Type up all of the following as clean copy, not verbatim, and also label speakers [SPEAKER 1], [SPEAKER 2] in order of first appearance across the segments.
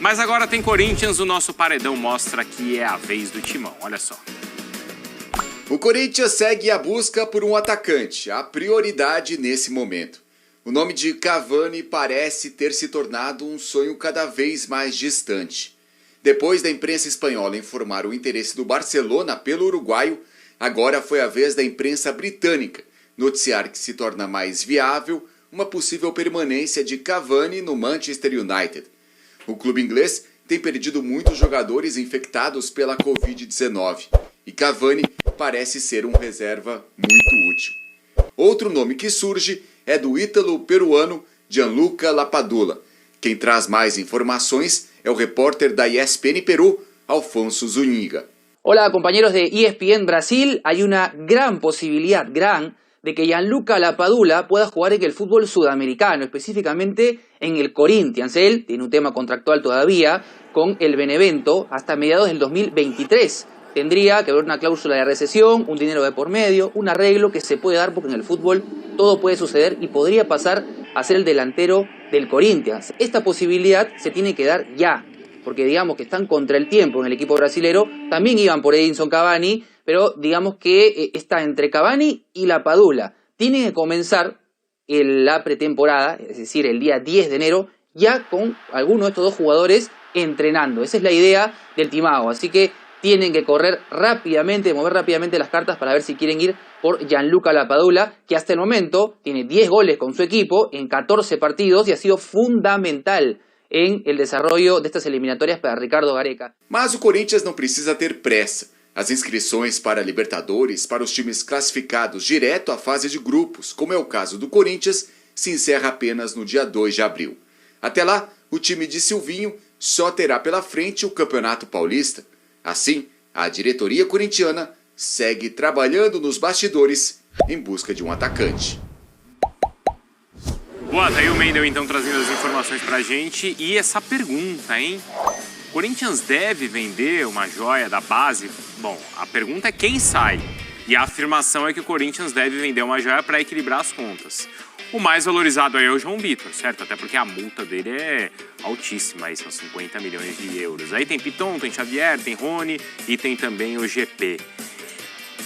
[SPEAKER 1] Mas agora tem Corinthians, o nosso paredão mostra que é a vez do Timão, olha só.
[SPEAKER 2] O Corinthians segue a busca por um atacante, a prioridade nesse momento. O nome de Cavani parece ter se tornado um sonho cada vez mais distante. Depois da imprensa espanhola informar o interesse do Barcelona pelo uruguaio, agora foi a vez da imprensa britânica noticiar que se torna mais viável uma possível permanência de Cavani no Manchester United. O clube inglês tem perdido muitos jogadores infectados pela Covid-19 e Cavani parece ser um reserva muito útil. Outro nome que surge é do ítalo-peruano Gianluca Lapadula. Quem traz mais informações é o repórter da ESPN Perú, Alfonso Zúñiga.
[SPEAKER 3] Hola compañeros de ESPN Brasil, hay una gran posibilidad, de que Gianluca Lapadula pueda jugar en el fútbol sudamericano, específicamente en el Corinthians. Él tiene un tema contractual todavía con el Benevento hasta mediados del 2023. Tendría que haber una cláusula de recesión, un dinero de por medio, un arreglo que se puede dar porque en el fútbol todo puede suceder y podría pasar a ser el delantero del Corinthians. Esta posibilidad se tiene que dar ya, porque digamos que están contra el tiempo en el equipo brasilero. También iban por Edinson Cavani, pero digamos que está entre Cavani y Lapadula. Tiene que comenzar la pretemporada, es decir, el día 10 de enero, ya con alguno de estos dos jugadores entrenando. Esa es la idea del Timao, así que tienen que correr rápidamente, mover rápidamente las cartas para ver si quieren ir por Gianluca Lapadula, que hasta el momento tiene 10 goles con su equipo en 14 partidos y ha sido fundamental en el desarrollo de estas eliminatorias para Ricardo Gareca.
[SPEAKER 2] Mas o Corinthians não precisa ter pressa. As inscrições para a Libertadores para os times classificados direto à fase de grupos, como é o caso do Corinthians, se encerra apenas no dia 2 de abril. Até lá, o time de Silvinho só terá pela frente o Campeonato Paulista. Assim, a diretoria corintiana segue trabalhando nos bastidores em busca de um atacante.
[SPEAKER 1] Boa, tá aí o Mendel então trazendo as informações pra gente. E essa pergunta, hein? O Corinthians deve vender uma joia da base? Bom, a pergunta é quem sai. E a afirmação é que o Corinthians deve vender uma joia para equilibrar as contas. O mais valorizado aí é o João Vitor, certo? Até porque a multa dele é altíssima, aí são 50 milhões de euros. Aí tem Piton, tem Xavier, tem Rony e tem também o GP.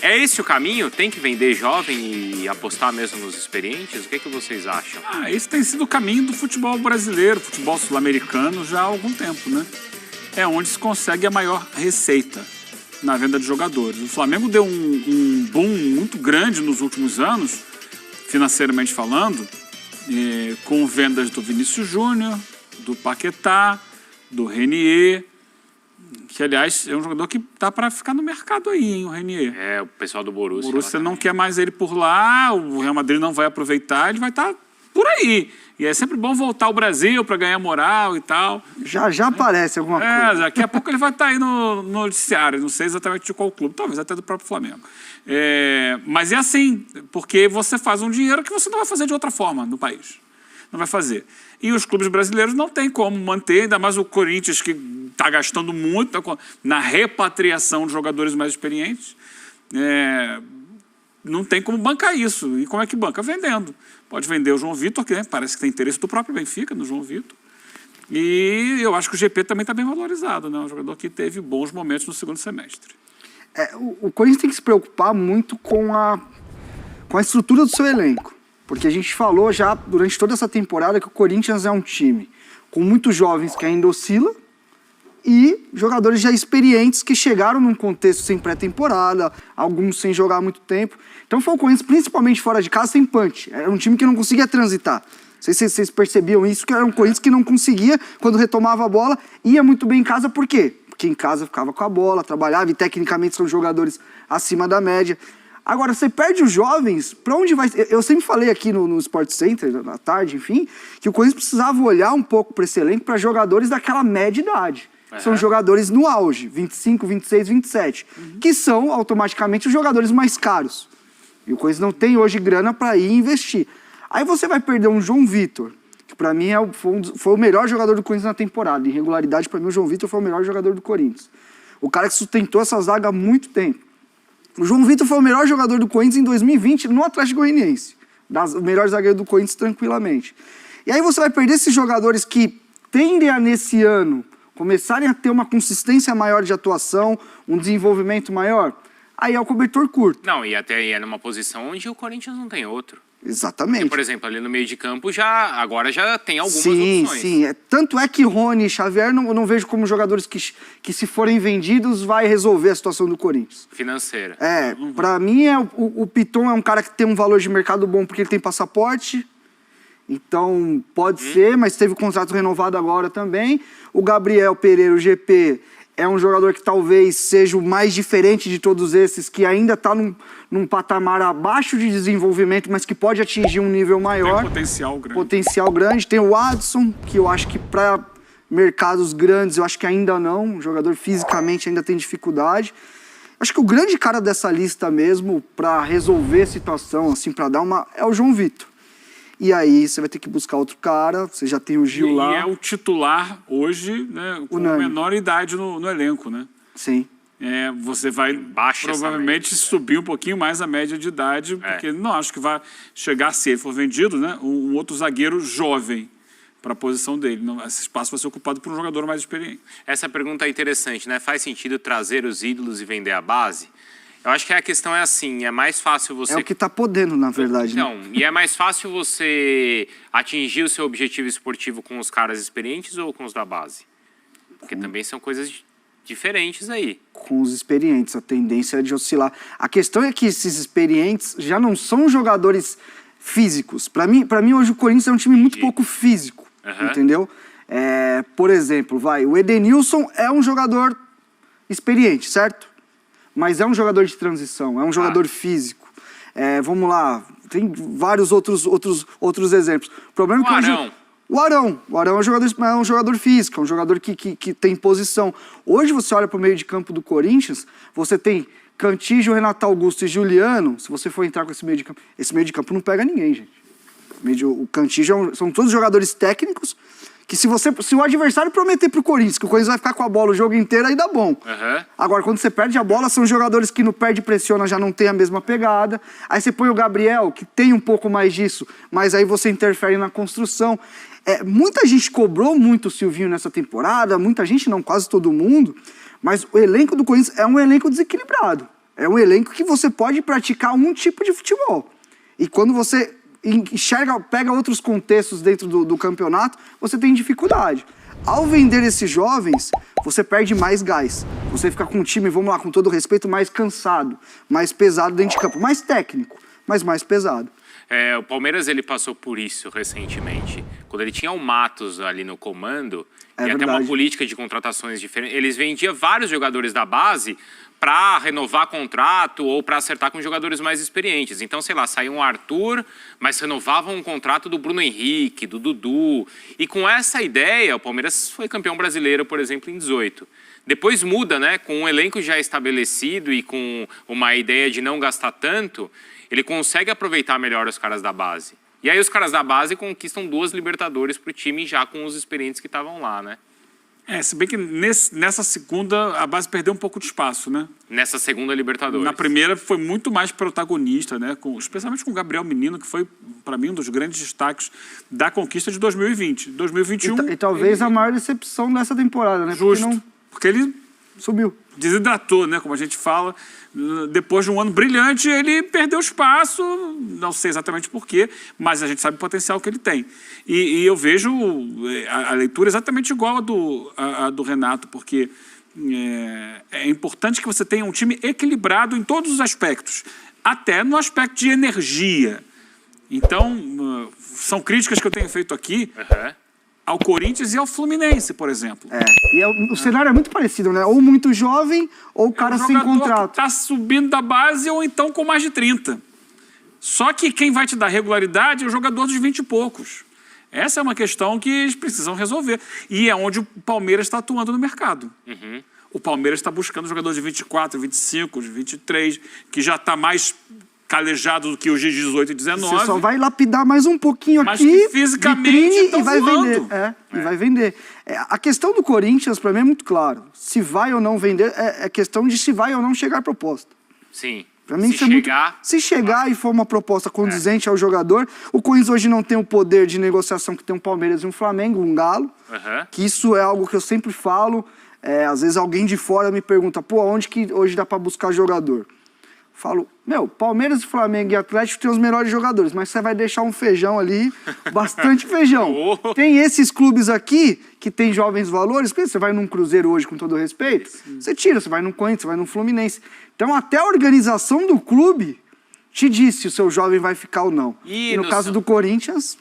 [SPEAKER 1] É esse o caminho? Tem que vender jovem e apostar mesmo nos experientes? O que é que vocês acham?
[SPEAKER 4] Esse tem sido o caminho do futebol brasileiro, futebol sul-americano já há algum tempo, né? É onde se consegue a maior receita na venda de jogadores. O Flamengo deu um boom muito grande nos últimos anos, financeiramente falando, com vendas do Vinícius Júnior, do Paquetá, do Renier, que, aliás, é um jogador que tá para ficar no mercado aí, hein, o Renier.
[SPEAKER 1] É, o pessoal do Borussia.
[SPEAKER 4] O Borussia não quer mais ele por lá, o Real Madrid não vai aproveitar, ele vai estar por aí. E é sempre bom voltar ao Brasil para ganhar moral e tal.
[SPEAKER 5] Já aparece alguma coisa.
[SPEAKER 4] Daqui a pouco ele vai estar aí no noticiário, não sei exatamente de qual clube, talvez até do próprio Flamengo. Mas é assim, porque você faz um dinheiro que você não vai fazer de outra forma no país. Não vai fazer. E os clubes brasileiros não têm como manter, ainda mais o Corinthians, que está gastando muito na repatriação de jogadores mais experientes. Não tem como bancar isso. E como é que banca? Vendendo. Pode vender o João Vitor, que parece que tem interesse do próprio Benfica no João Vitor. E eu acho que o GP também está bem valorizado, né? Um jogador que teve bons momentos no segundo semestre.
[SPEAKER 5] O Corinthians tem que se preocupar muito com a estrutura do seu elenco. Porque a gente falou já durante toda essa temporada que o Corinthians é um time com muitos jovens que ainda oscila e jogadores já experientes que chegaram num contexto sem pré-temporada, alguns sem jogar há muito tempo. Então foi o Corinthians, principalmente fora de casa, sem punch. Era um time que não conseguia transitar. Não sei se vocês percebiam isso, que era um Corinthians que não conseguia, quando retomava a bola, ia muito bem em casa. Por quê? Porque em casa ficava com a bola, trabalhava e tecnicamente são jogadores acima da média. Agora, você perde os jovens, para onde vai? Eu sempre falei aqui no Sport Center, na tarde, enfim, que o Corinthians precisava olhar um pouco para esse elenco, para jogadores daquela média idade. São jogadores no auge, 25, 26, 27, que são automaticamente os jogadores mais caros. E o Corinthians não tem hoje grana para ir investir. Aí você vai perder um João Vitor, que para mim foi o melhor jogador do Corinthians na temporada. Em regularidade, para mim, o João Vitor foi o melhor jogador do Corinthians. O cara que sustentou essa zaga há muito tempo. O João Vitor foi o melhor jogador do Corinthians em 2020 no Atlético Goianiense. O melhor zagueiro do Corinthians tranquilamente. E aí você vai perder esses jogadores que tendem a, nesse ano, começarem a ter uma consistência maior de atuação, um desenvolvimento maior, aí é o cobertor curto.
[SPEAKER 1] Não, e até aí é numa posição onde o Corinthians não tem outro.
[SPEAKER 5] Exatamente.
[SPEAKER 1] Porque, por exemplo, ali no meio de campo agora já tem algumas opções.
[SPEAKER 5] Sim. Tanto é que Rony e Xavier eu não vejo como jogadores que se forem vendidos vai resolver a situação do Corinthians.
[SPEAKER 1] Financeira.
[SPEAKER 5] Pra mim o Piton é um cara que tem um valor de mercado bom porque ele tem passaporte. Então pode ser, mas teve o contrato renovado agora também. O Gabriel Pereira, o GP, é um jogador que talvez seja o mais diferente de todos esses, que ainda está num patamar abaixo de desenvolvimento, mas que pode atingir um nível maior.
[SPEAKER 4] Tem potencial grande.
[SPEAKER 5] Potencial grande. Tem o Adson, que eu acho que para mercados grandes, eu acho que ainda não. O jogador fisicamente ainda tem dificuldade. Acho que o grande cara dessa lista mesmo, para resolver a situação, assim, para dar uma... é o João Vitor. E aí você vai ter que buscar outro cara, você já tem o Gil lá.
[SPEAKER 4] E é o titular hoje, né, com menor idade no elenco, né?
[SPEAKER 5] Sim.
[SPEAKER 4] Você vai provavelmente subir um pouquinho mais a média de idade, porque não acho que vai chegar, se ele for vendido, né, um outro zagueiro jovem para a posição dele. Esse espaço vai ser ocupado por um jogador mais experiente.
[SPEAKER 1] Essa pergunta é interessante, né? Faz sentido trazer os ídolos e vender a base? Eu acho que a questão é assim, é mais fácil você...
[SPEAKER 5] É o que está podendo, na verdade.
[SPEAKER 1] Então, né? E é mais fácil você atingir o seu objetivo esportivo com os caras experientes ou com os da base? Porque também são coisas diferentes aí.
[SPEAKER 5] Com os experientes, a tendência é de oscilar. A questão é que esses experientes já não são jogadores físicos. Para mim hoje o Corinthians é um time muito pouco físico, entendeu? Por exemplo, o Edenilson é um jogador experiente, certo? Mas é um jogador de transição, é um jogador físico. Vamos lá, tem vários outros exemplos. O problema é que o Arão é um jogador físico, é um jogador que tem posição. Hoje você olha para o meio de campo do Corinthians, você tem Cantillo, Renato Augusto e Juliano. Se você for entrar com esse meio de campo não pega ninguém, gente. O Cantillo são todos jogadores técnicos que se o adversário prometer pro Corinthians que o Corinthians vai ficar com a bola o jogo inteiro, aí dá bom. Agora, quando você perde a bola, são jogadores que no perde pressiona já não tem a mesma pegada. Aí você põe o Gabriel, que tem um pouco mais disso, mas aí você interfere na construção. Muita gente cobrou muito o Silvinho nessa temporada, muita gente não, quase todo mundo, mas o elenco do Corinthians é um elenco desequilibrado. É um elenco que você pode praticar um tipo de futebol. E quando você pega outros contextos dentro do campeonato, você tem dificuldade. Ao vender esses jovens, você perde mais gás. Você fica com um time, vamos lá, com todo respeito, mais cansado, mais pesado dentro de campo. Mais técnico, mas mais pesado.
[SPEAKER 1] O Palmeiras ele passou por isso recentemente. Quando ele tinha o Matos ali no comando, e até uma política de contratações diferente, eles vendiam vários jogadores da base para renovar contrato ou para acertar com jogadores mais experientes. Então, sei lá, saiu um Arthur, mas renovavam um contrato do Bruno Henrique, do Dudu. E com essa ideia, o Palmeiras foi campeão brasileiro, por exemplo, em 18. Depois muda, né? Com um elenco já estabelecido e com uma ideia de não gastar tanto, ele consegue aproveitar melhor os caras da base. E aí os caras da base conquistam 2 Libertadores pro time já com os experientes que estavam lá, né?
[SPEAKER 4] Se bem que nessa segunda a base perdeu um pouco de espaço, né?
[SPEAKER 1] Nessa segunda Libertadores.
[SPEAKER 4] Na primeira foi muito mais protagonista, né? Especialmente com o Gabriel Menino, que foi, para mim, um dos grandes destaques da conquista de 2020. 2021...
[SPEAKER 5] E talvez a maior decepção dessa temporada, né?
[SPEAKER 4] Justo, porque ele
[SPEAKER 5] subiu.
[SPEAKER 4] Desidratou, né? Como a gente fala. Depois de um ano brilhante, ele perdeu espaço, não sei exatamente por quê, mas a gente sabe o potencial que ele tem. E eu vejo a leitura exatamente igual a do Renato, porque é importante que você tenha um time equilibrado em todos os aspectos, até no aspecto de energia. Então, são críticas que eu tenho feito aqui ao Corinthians e ao Fluminense, por exemplo.
[SPEAKER 5] E o cenário é muito parecido, né? Ou muito jovem, ou o cara sem contrato.
[SPEAKER 4] Está subindo da base ou então com mais de 30. Só que quem vai te dar regularidade é o jogador dos 20 e poucos. Essa é uma questão que eles precisam resolver. E é onde o Palmeiras está atuando no mercado. O Palmeiras está buscando jogadores de 24, 25, de 23, que já está mais calejado do que os de 18 e 19.
[SPEAKER 5] Você só vai lapidar mais um pouquinho
[SPEAKER 4] mas
[SPEAKER 5] aqui,
[SPEAKER 4] que fisicamente
[SPEAKER 5] e vai vender. E vai vender. A questão do Corinthians, para mim, é muito claro. Se vai ou não vender, é questão de se vai ou não chegar a proposta.
[SPEAKER 1] Sim.
[SPEAKER 5] Pra mim, se chegar e for uma proposta condizente ao jogador, o Corinthians hoje não tem o poder de negociação que tem um Palmeiras e um Flamengo, um Galo, que isso é algo que eu sempre falo. Às vezes alguém de fora me pergunta, pô, onde que hoje dá pra buscar jogador? Falo, Palmeiras, Flamengo e Atlético tem os melhores jogadores, mas você vai deixar um feijão ali, bastante feijão. Tem esses clubes aqui que tem jovens valores, porque você vai num Cruzeiro hoje, com todo respeito, você tira, você vai num Corinthians, você vai num Fluminense. Então até a organização do clube te diz se o seu jovem vai ficar ou não. E no caso do Corinthians...